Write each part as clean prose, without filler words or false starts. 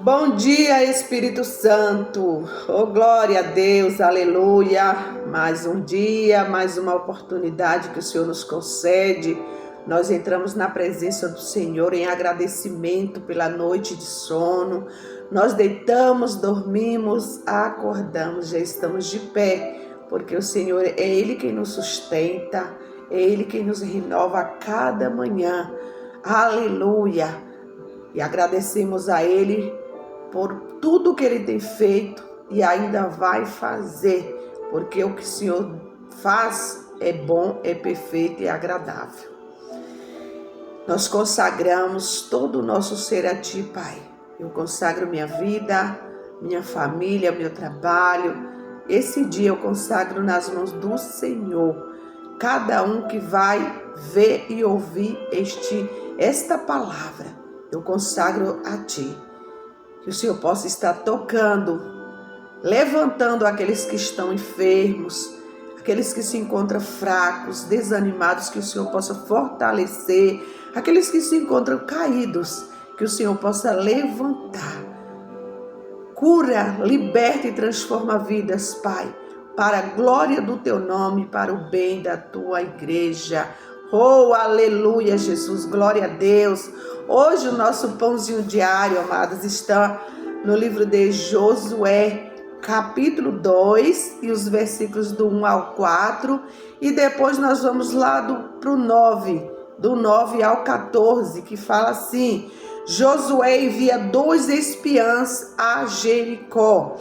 Bom dia, Espírito Santo. Oh, glória a Deus, aleluia. Mais um dia, mais uma oportunidade que o Senhor nos concede. Nós entramos na presença do Senhor em agradecimento pela noite de sono. Nós deitamos, dormimos, acordamos, já estamos de pé, porque o Senhor é Ele quem nos sustenta, é Ele quem nos renova a cada manhã. Aleluia. E agradecemos a Ele por tudo que Ele tem feito e ainda vai fazer, porque o que o Senhor faz é bom, é perfeito e agradável. Nós consagramos todo o nosso ser a Ti, Pai. Eu consagro minha vida, minha família, meu trabalho. Esse dia eu consagro nas mãos do Senhor. Cada um que vai ver e ouvir esta palavra, eu consagro a Ti. Que o Senhor possa estar tocando, levantando aqueles que estão enfermos, aqueles que se encontram fracos, desanimados, que o Senhor possa fortalecer, aqueles que se encontram caídos, que o Senhor possa levantar. Cura, liberta e transforma vidas, Pai, para a glória do Teu nome, para o bem da Tua igreja. Oh, aleluia, Jesus, glória a Deus. Hoje o nosso pãozinho diário, amados, está no livro de Josué, capítulo 2, e os versículos do 1 ao 4. E depois nós vamos lá do 9 ao 14, que fala assim: Josué envia 2 espiãs a Jericó.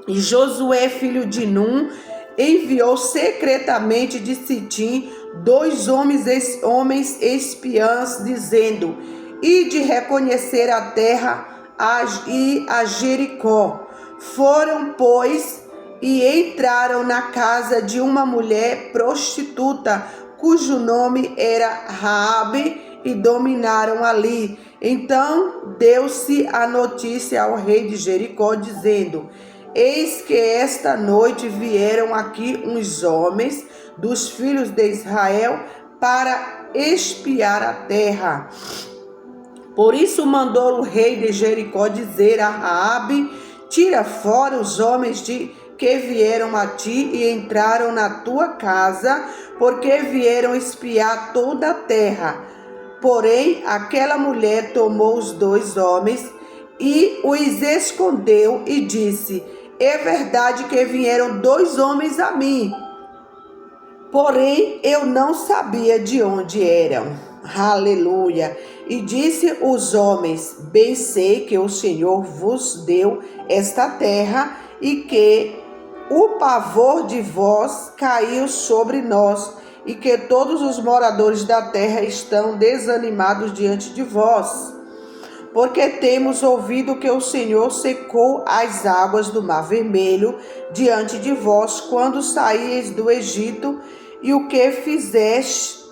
E Josué, filho de Num, enviou secretamente de Sitim 2 homens espiãs, dizendo: ide reconhecer a terra e a Jericó. Foram, pois, e entraram na casa de uma mulher prostituta, cujo nome era Raabe, e dominaram ali. Então deu-se a notícia ao rei de Jericó, dizendo: eis que esta noite vieram aqui uns homens dos filhos de Israel para espiar a terra. Por isso mandou o rei de Jericó dizer a Raabe: tira fora os homens que vieram a ti e entraram na tua casa, porque vieram espiar toda a terra. Porém, aquela mulher tomou os 2 homens e os escondeu e disse: é verdade que vieram 2 homens a mim, porém eu não sabia de onde eram. Aleluia. E disse os homens: bem sei que o Senhor vos deu esta terra e que o pavor de vós caiu sobre nós e que todos os moradores da terra estão desanimados diante de vós. Porque temos ouvido que o Senhor secou as águas do Mar Vermelho diante de vós quando saíeis do Egito, e o que fizestes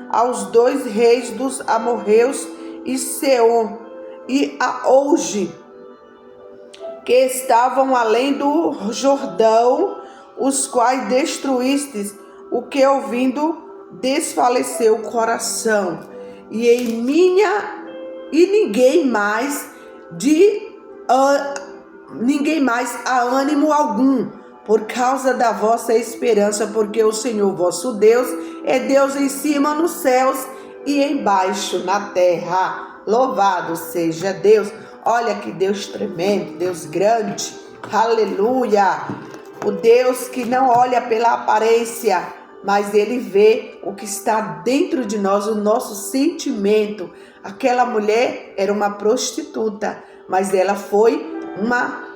aos 2 reis dos amorreus, e Seom e a Ouge, que estavam além do Jordão, os quais destruístes, o que ouvindo desfaleceu o coração. E ninguém mais há ânimo algum por causa da vossa esperança, porque o Senhor vosso Deus é Deus em cima nos céus e embaixo na terra. Louvado seja Deus. Olha que Deus tremendo, Deus grande. Aleluia. O Deus que não olha pela aparência, mas Ele vê o que está dentro de nós, o nosso sentimento. Aquela mulher era uma prostituta, mas ela foi uma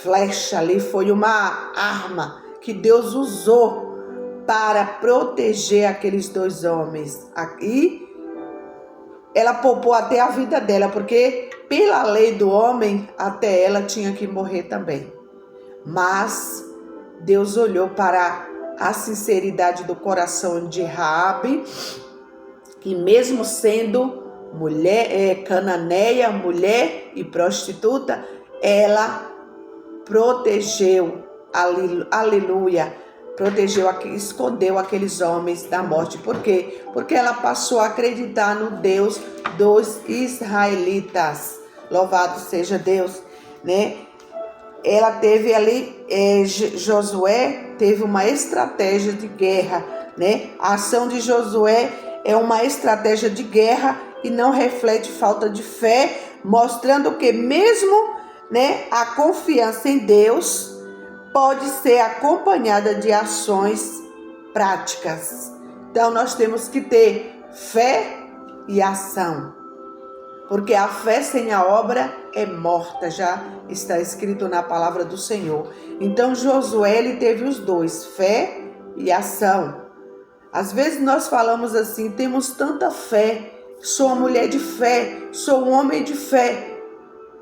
flecha ali, foi uma arma que Deus usou para proteger aqueles 2 homens. E ela poupou até a vida dela, porque pela lei do homem, até ela tinha que morrer também. Mas Deus olhou para a sinceridade do coração de Raabe, que mesmo sendo mulher, cananeia, mulher e prostituta, ela protegeu, aleluia, escondeu aqueles homens da morte. Por quê? Porque ela passou a acreditar no Deus dos israelitas. Louvado seja Deus, né? Ela teve ali, Josué teve uma estratégia de guerra, né? A ação de Josué é uma estratégia de guerra e não reflete falta de fé, mostrando que mesmo, né, a confiança em Deus pode ser acompanhada de ações práticas. Então nós temos que ter fé e ação, porque a fé sem a obra é morta, já está escrito na palavra do Senhor. Então Josué, ele teve os dois, fé e ação. Às vezes nós falamos assim, temos tanta fé, sou uma mulher de fé, sou um homem de fé,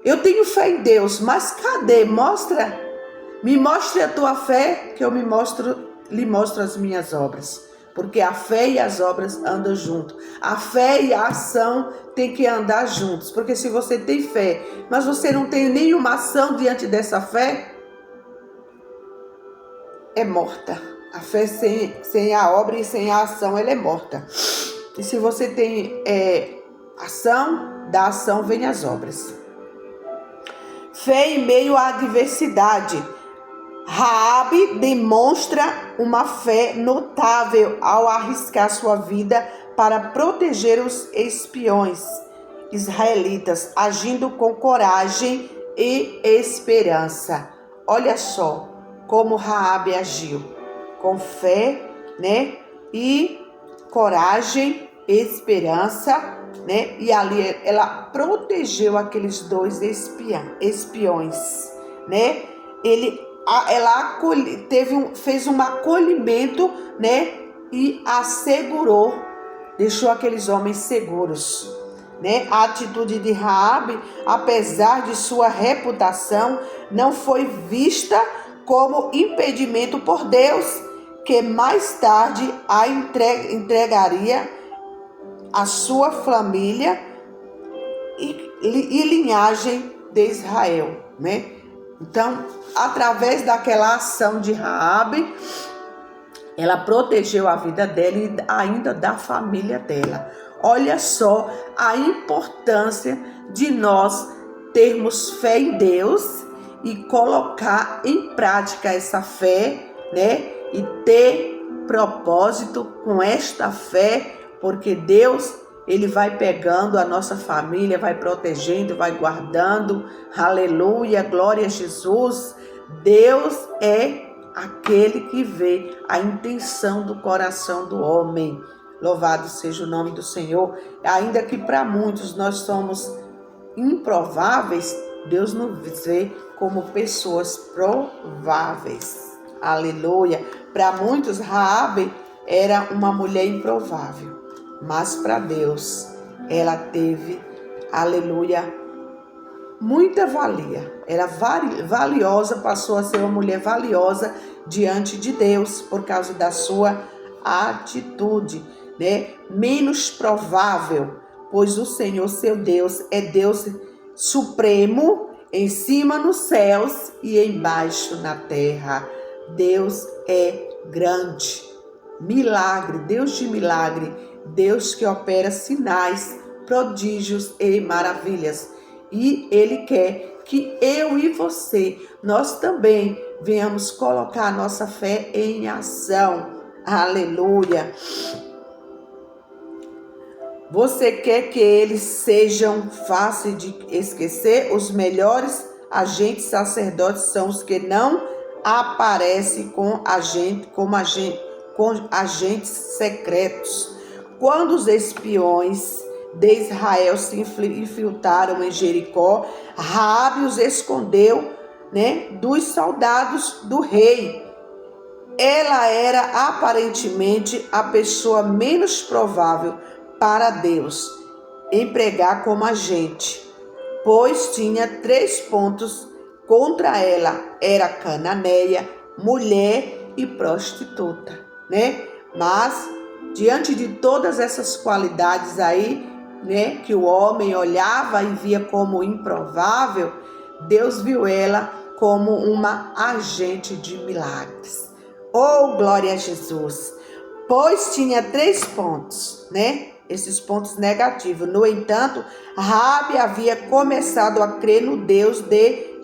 eu tenho fé em Deus, mas cadê? Me mostre a tua fé, que eu lhe mostro as minhas obras. Porque a fé e as obras andam juntos. A fé e a ação tem que andar juntos. Porque se você tem fé, mas você não tem nenhuma ação diante dessa fé, é morta. A fé sem a obra e sem a ação, ela é morta. E se você tem ação, da ação vem as obras. Fé em meio à adversidade. Raabe demonstra uma fé notável ao arriscar sua vida para proteger os espiões israelitas, agindo com coragem e esperança. Olha só como Raabe agiu, com fé, né? E coragem, esperança, né? E ali ela protegeu aqueles dois espiões, né? Ela fez um acolhimento, né? E assegurou, deixou aqueles homens seguros, né? A atitude de Raabe, apesar de sua reputação, não foi vista como impedimento por Deus, que mais tarde a entregaria a sua família e linhagem de Israel, né? Então, através daquela ação de Raabe, ela protegeu a vida dela e ainda da família dela. Olha só a importância de nós termos fé em Deus e colocar em prática essa fé, né? E ter propósito com esta fé, porque Deus, Ele vai pegando a nossa família, vai protegendo, vai guardando. Aleluia, glória a Jesus. Deus é aquele que vê a intenção do coração do homem. Louvado seja o nome do Senhor. Ainda que para muitos nós somos improváveis, Deus nos vê como pessoas prováveis. Aleluia. Para muitos, Raabe era uma mulher improvável. Mas para Deus, ela teve, aleluia, muita valia. Era valiosa, passou a ser uma mulher valiosa diante de Deus por causa da sua atitude, né? Menos provável, pois o Senhor, seu Deus, é Deus supremo, em cima nos céus e embaixo na terra. Deus é grande. Milagre, Deus de milagre, Deus que opera sinais, prodígios e maravilhas. E Ele quer que eu e você, nós também venhamos colocar a nossa fé em ação. Aleluia. Você quer que eles sejam fáceis de esquecer? Os melhores agentes sacerdotes são os que não aparecem com agentes secretos. Quando os espiões de Israel se infiltraram em Jericó, Raabe os escondeu, né, dos soldados do rei. Ela era aparentemente a pessoa menos provável para Deus empregar como agente, pois tinha 3 pontos contra ela: era cananeia, mulher e prostituta, né? Mas diante de todas essas qualidades aí, né, que o homem olhava e via como improvável, Deus viu ela como uma agente de milagres. Oh, glória a Jesus! Pois tinha 3 pontos, né? esses pontos negativos. No entanto, Raabe havia começado a crer no Deus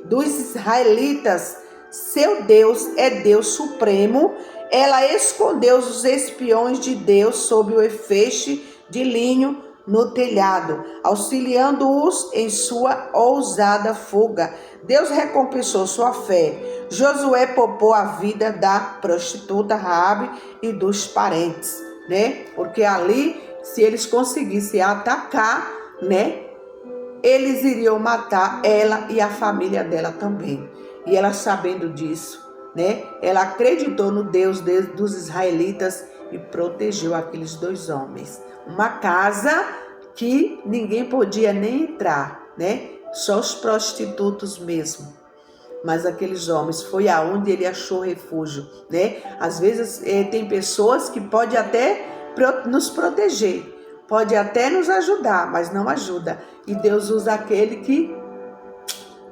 dos israelitas. Seu Deus é Deus supremo. Ela escondeu os espiões de Deus sob o feixe de linho no telhado, auxiliando-os em sua ousada fuga. Deus recompensou sua fé. Josué poupou a vida da prostituta Raabe e dos parentes, né? Porque ali, se eles conseguissem atacar, né, eles iriam matar ela e a família dela também. E ela, sabendo disso, né, ela acreditou no Deus dos israelitas e protegeu aqueles 2 homens. Uma casa que ninguém podia nem entrar, né? Só os prostitutos mesmo. Mas aqueles homens, foi aonde ele achou refúgio, né? Às vezes tem pessoas que podem até nos proteger, pode até nos ajudar, mas não ajuda. E Deus usa aquele que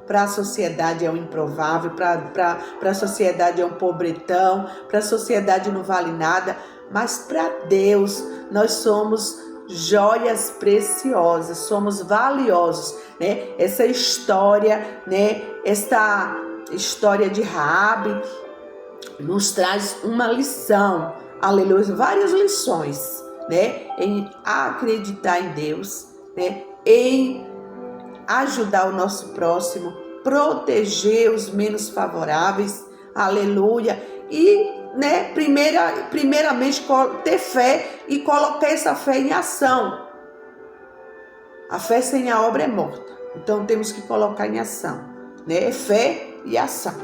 para a sociedade é um improvável, para a sociedade é um pobretão, para a sociedade não vale nada, mas para Deus nós somos joias preciosas, somos valiosos, né? Essa história, né? Esta história de Raabe nos traz uma lição, aleluia, várias lições, né? Em acreditar em Deus, né? Em ajudar o nosso próximo, proteger os menos favoráveis, aleluia, e, né, primeiramente ter fé e colocar essa fé em ação. A fé sem a obra é morta, então temos que colocar em ação, né? Fé e ação.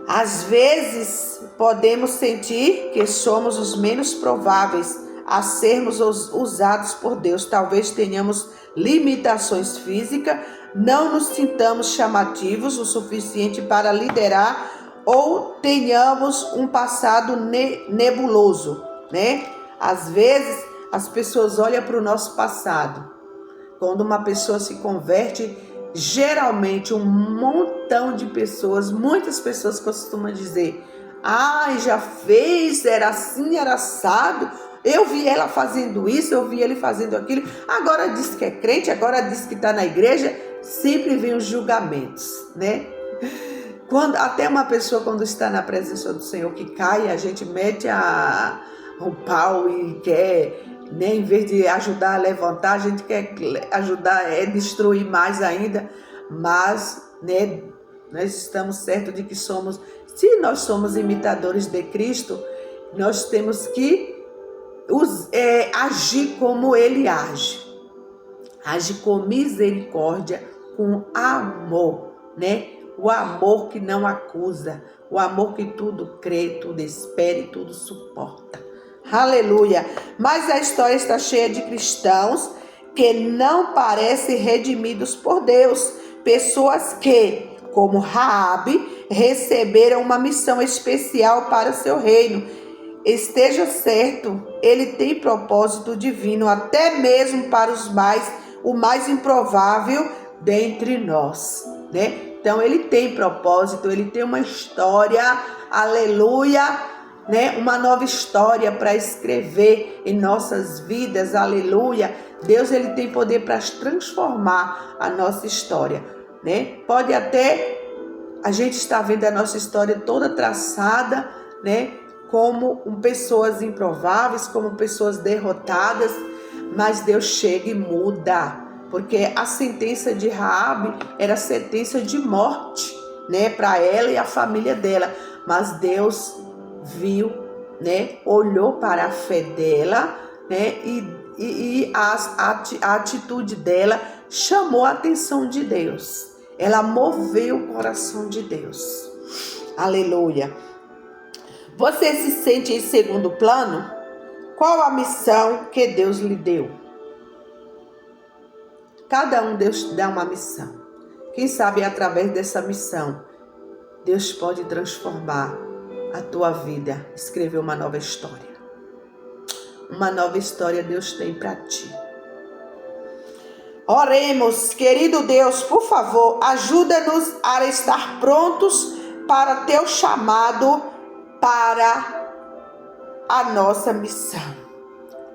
Às vezes podemos sentir que somos os menos prováveis a sermos usados por Deus. Talvez tenhamos limitações físicas, não nos sintamos chamativos o suficiente para liderar ou tenhamos um passado nebuloso, né? Às vezes as pessoas olham para o nosso passado. Quando uma pessoa se converte, geralmente um montão de pessoas, muitas pessoas costumam dizer: ai, já fez, era assim, era assado, eu vi ela fazendo isso, eu vi ele fazendo aquilo, agora diz que é crente, agora diz que está na igreja. Sempre vem os julgamentos, né? Até uma pessoa, quando está na presença do Senhor, que cai, a gente mete o pau e quer, né, em vez de ajudar a levantar, a gente quer ajudar a destruir mais ainda. Mas, né, nós estamos certos de que se nós somos imitadores de Cristo, nós temos que agir como Ele age. Age com misericórdia, com amor, né? O amor que não acusa, o amor que tudo crê, tudo espera e tudo suporta. Aleluia! Mas a história está cheia de cristãos que não parecem redimidos por Deus. Pessoas que, como Raabe, receberam uma missão especial para seu reino. Esteja certo, ele tem propósito divino, até mesmo para o mais improvável dentre nós, né? Então ele tem propósito, ele tem uma história, aleluia, né? Uma nova história para escrever em nossas vidas, aleluia. Deus, ele tem poder para transformar a nossa história, né? Pode até a gente estar vendo a nossa história toda traçada, né? Como pessoas improváveis, como pessoas derrotadas, mas Deus chega e muda, porque a sentença de Raabe era sentença de morte, né, para ela e a família dela, mas Deus viu, né, olhou para a fé dela, né, e a atitude dela chamou a atenção de Deus, ela moveu o coração de Deus, aleluia. Você se sente em segundo plano? Qual a missão que Deus lhe deu? Cada um Deus dá uma missão. Quem sabe através dessa missão, Deus pode transformar a tua vida, escrever uma nova história. Uma nova história Deus tem para ti. Oremos, querido Deus, por favor, ajuda-nos a estar prontos para teu chamado, para a nossa missão.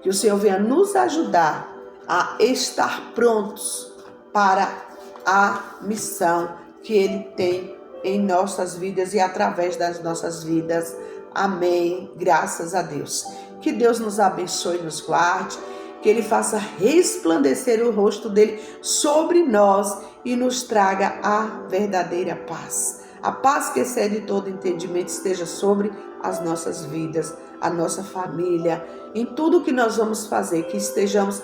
Que o Senhor venha nos ajudar a estar prontos para a missão que Ele tem em nossas vidas e através das nossas vidas. Amém. Graças a Deus. Que Deus nos abençoe e nos guarde, que Ele faça resplandecer o rosto dEle sobre nós e nos traga a verdadeira paz. A paz que excede todo entendimento esteja sobre as nossas vidas, a nossa família, em tudo que nós vamos fazer, que estejamos,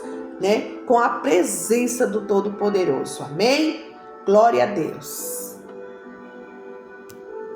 com a presença do Todo-Poderoso. Amém? Glória a Deus.